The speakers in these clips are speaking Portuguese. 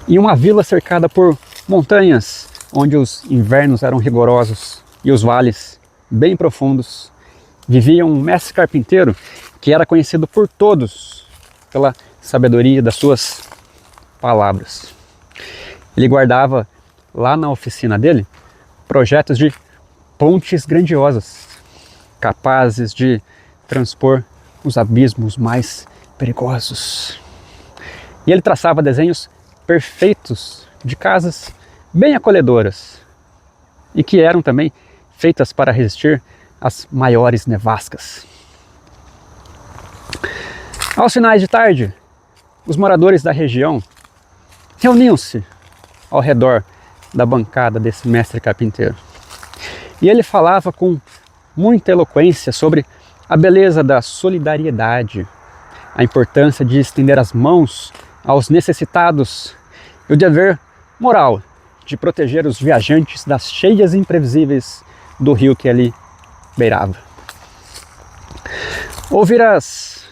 Em uma vila cercada por montanhas, onde os invernos eram rigorosos e os vales bem profundos, vivia um mestre carpinteiro que era conhecido por todos pela sabedoria das suas palavras. Ele guardava lá na oficina dele projetos de pontes grandiosas, capazes de transpor os abismos mais perigosos. E ele traçava desenhos perfeitos de casas bem acolhedoras e que eram também feitas para resistir às maiores nevascas. Aos finais de tarde, os moradores da região reuniam-se ao redor da bancada desse mestre carpinteiro. E ele falava com muita eloquência sobre a beleza da solidariedade, a importância de estender as mãos aos necessitados e o dever moral de proteger os viajantes das cheias imprevisíveis do rio que ali beirava. Ouvir as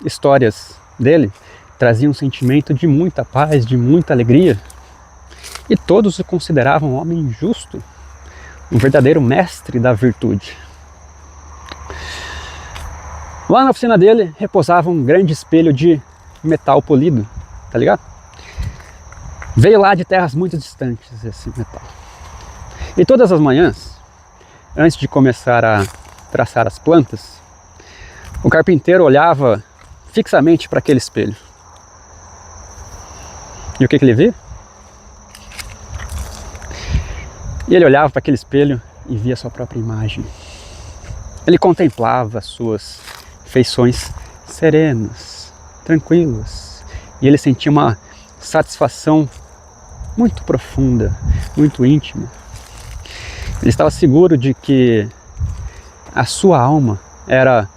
histórias dele trazia um sentimento de muita paz, de muita alegria, e todos o consideravam um homem justo, um verdadeiro mestre da virtude. Lá na oficina dele repousava um grande espelho de metal polido, tá ligado? Veio lá de terras muito distantes esse metal. E todas as manhãs, antes de começar a traçar as plantas, o carpinteiro olhava fixamente para aquele espelho. E o que ele via? E ele olhava para aquele espelho e via sua própria imagem. Ele contemplava as suas feições serenas, tranquilas, e ele sentia uma satisfação muito profunda, muito íntima. Ele estava seguro de que a sua alma era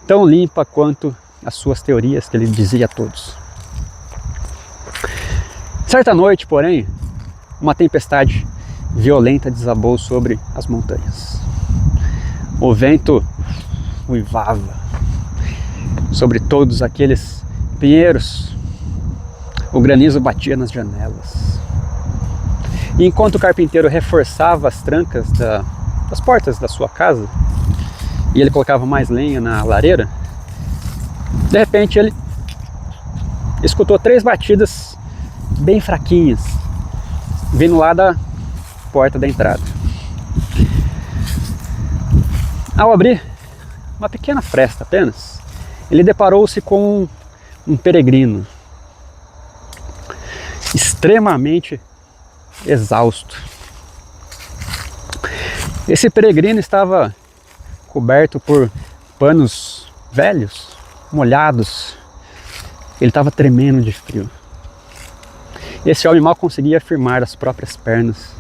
tão limpa quanto as suas teorias que ele dizia a todos. Certa noite, porém, uma tempestade violenta desabou sobre as montanhas. O vento uivava sobre todos aqueles pinheiros. O granizo batia nas janelas. E enquanto o carpinteiro reforçava as trancas das portas da sua casa, e ele colocava mais lenha na lareira, de repente ele escutou 3 batidas bem fraquinhas, vindo lá da porta da entrada. Ao abrir uma pequena fresta apenas, ele deparou-se com um peregrino extremamente exausto. Esse peregrino estava coberto por panos velhos, molhados. Ele estava tremendo de frio. Esse homem mal conseguia firmar as próprias pernas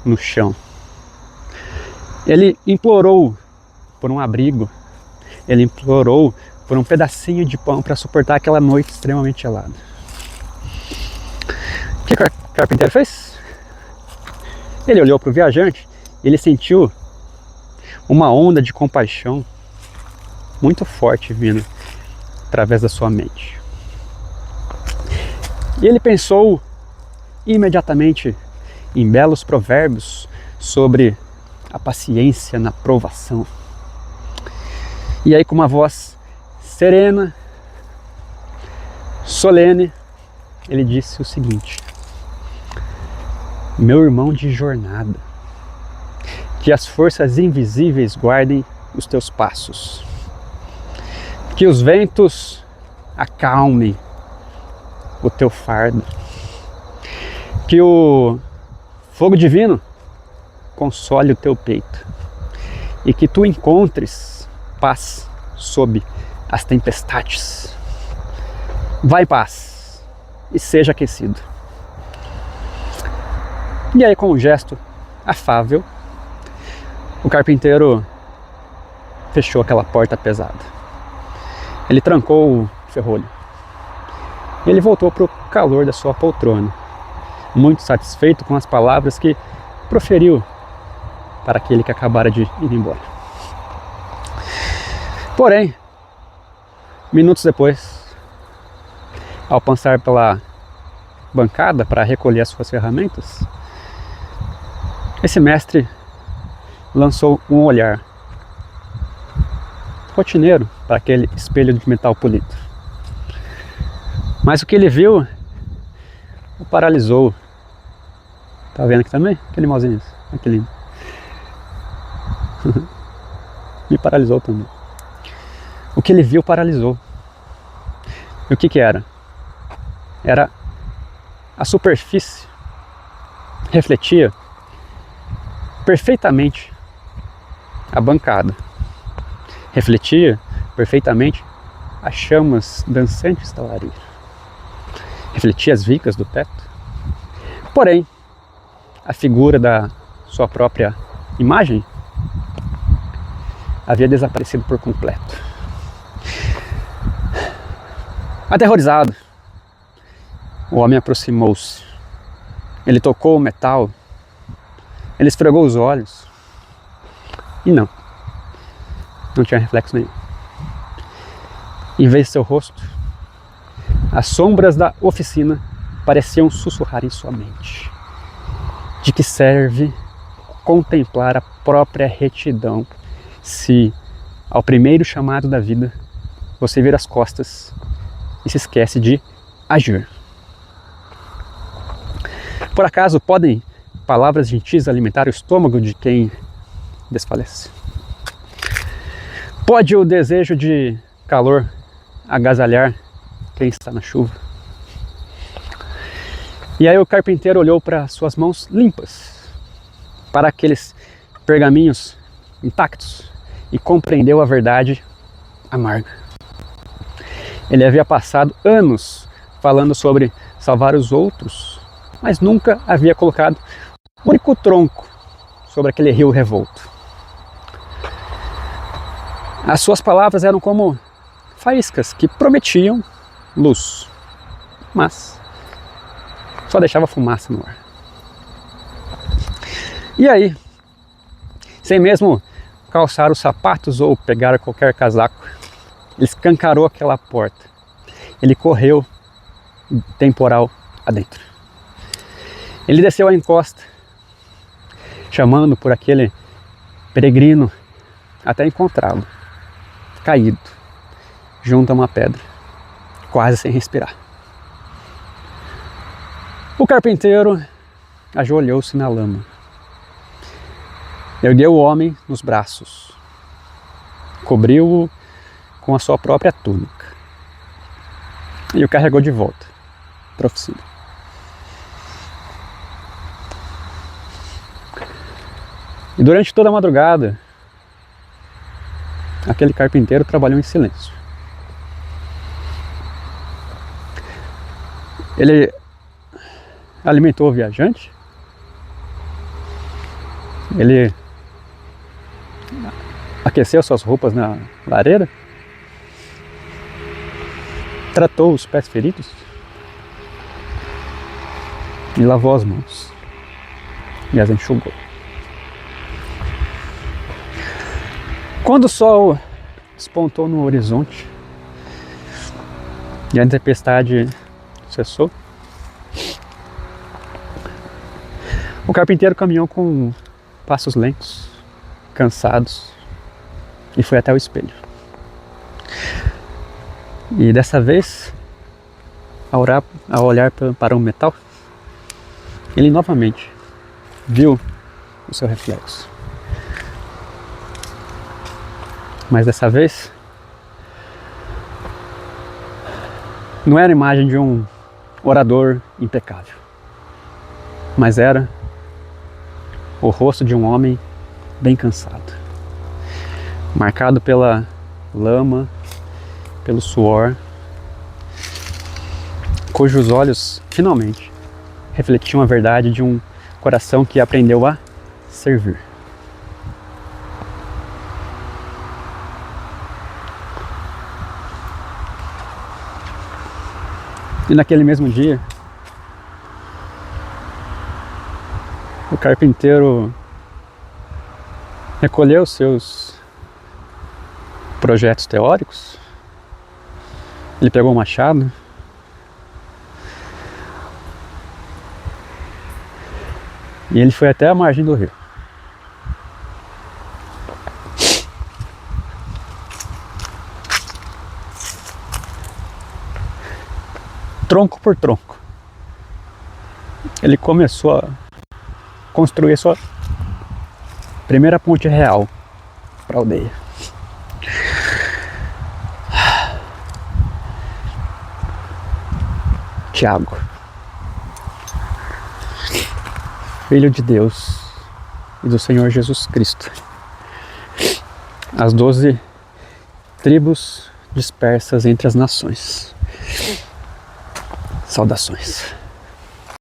no chão. Ele implorou por um abrigo, ele implorou por um pedacinho de pão para suportar aquela noite extremamente gelada. O que o carpinteiro fez? Ele olhou para o viajante e ele sentiu uma onda de compaixão muito forte vindo através da sua mente. E ele pensou imediatamente em belos provérbios sobre a paciência na provação. E aí, com uma voz serena, solene, ele disse o seguinte: meu irmão de jornada, que as forças invisíveis guardem os teus passos, que os ventos acalmem o teu fardo, que o fogo divino console o teu peito e que tu encontres paz sob as tempestades. Vai em paz e seja aquecido. E aí, com um gesto afável, o carpinteiro fechou aquela porta pesada. Ele trancou o ferrolho. Ele voltou para o calor da sua poltrona, muito satisfeito com as palavras que proferiu para aquele que acabara de ir embora. Porém, minutos depois, ao passar pela bancada para recolher as suas ferramentas, esse mestre lançou um olhar rotineiro para aquele espelho de metal polido. Mas o que ele viu o paralisou. Tá vendo aqui também? Aquele malzinho, aquele me paralisou também. O que ele viu paralisou. E o que que era? Era a superfície, refletia perfeitamente a bancada, refletia perfeitamente as chamas dançantes da lareira, refletia as vigas do teto. Porém, a figura da sua própria imagem havia desaparecido por completo. Aterrorizado, o homem aproximou-se. Ele tocou o metal, ele esfregou os olhos e não tinha reflexo nenhum. Em vez de seu rosto, as sombras da oficina pareciam sussurrar em sua mente. De que serve contemplar a própria retidão se, ao primeiro chamado da vida, você vira as costas e se esquece de agir? Por acaso podem palavras gentis alimentar o estômago de quem desfalece? Pode o desejo de calor agasalhar quem está na chuva? E aí o carpinteiro olhou para suas mãos limpas, para aqueles pergaminhos intactos, e compreendeu a verdade amarga. Ele havia passado anos falando sobre salvar os outros, mas nunca havia colocado um único tronco sobre aquele rio revolto. As suas palavras eram como faíscas que prometiam luz, mas só deixava fumaça no ar. E aí, sem mesmo calçar os sapatos ou pegar qualquer casaco, ele escancarou aquela porta. Ele correu temporal adentro. Ele desceu a encosta, chamando por aquele peregrino até encontrá-lo, caído, junto a uma pedra, quase sem respirar. O carpinteiro ajoelhou-se na lama, ergueu o homem nos braços, cobriu-o com a sua própria túnica e o carregou de volta para a oficina. E durante toda a madrugada, aquele carpinteiro trabalhou em silêncio. Ele alimentou o viajante, ele aqueceu suas roupas na lareira, tratou os pés feridos e lavou as mãos e as enxugou. Quando o sol despontou no horizonte e a tempestade cessou, o carpinteiro caminhou com passos lentos, cansados, e foi até o espelho. E dessa vez, ao olhar para o metal, ele novamente viu o seu reflexo. Mas dessa vez, não era a imagem de um orador impecável, mas era o rosto de um homem bem cansado, marcado pela lama, pelo suor, cujos olhos finalmente refletiam a verdade de um coração que aprendeu a servir. E naquele mesmo dia, o carpinteiro recolheu seus projetos teóricos, ele pegou o machado E ele foi até a margem do rio. Tronco por tronco. Ele começou a construir a sua primeira ponte real para a aldeia. Tiago, Filho de Deus e do Senhor Jesus Cristo. As 12 tribos dispersas entre as nações. Saudações.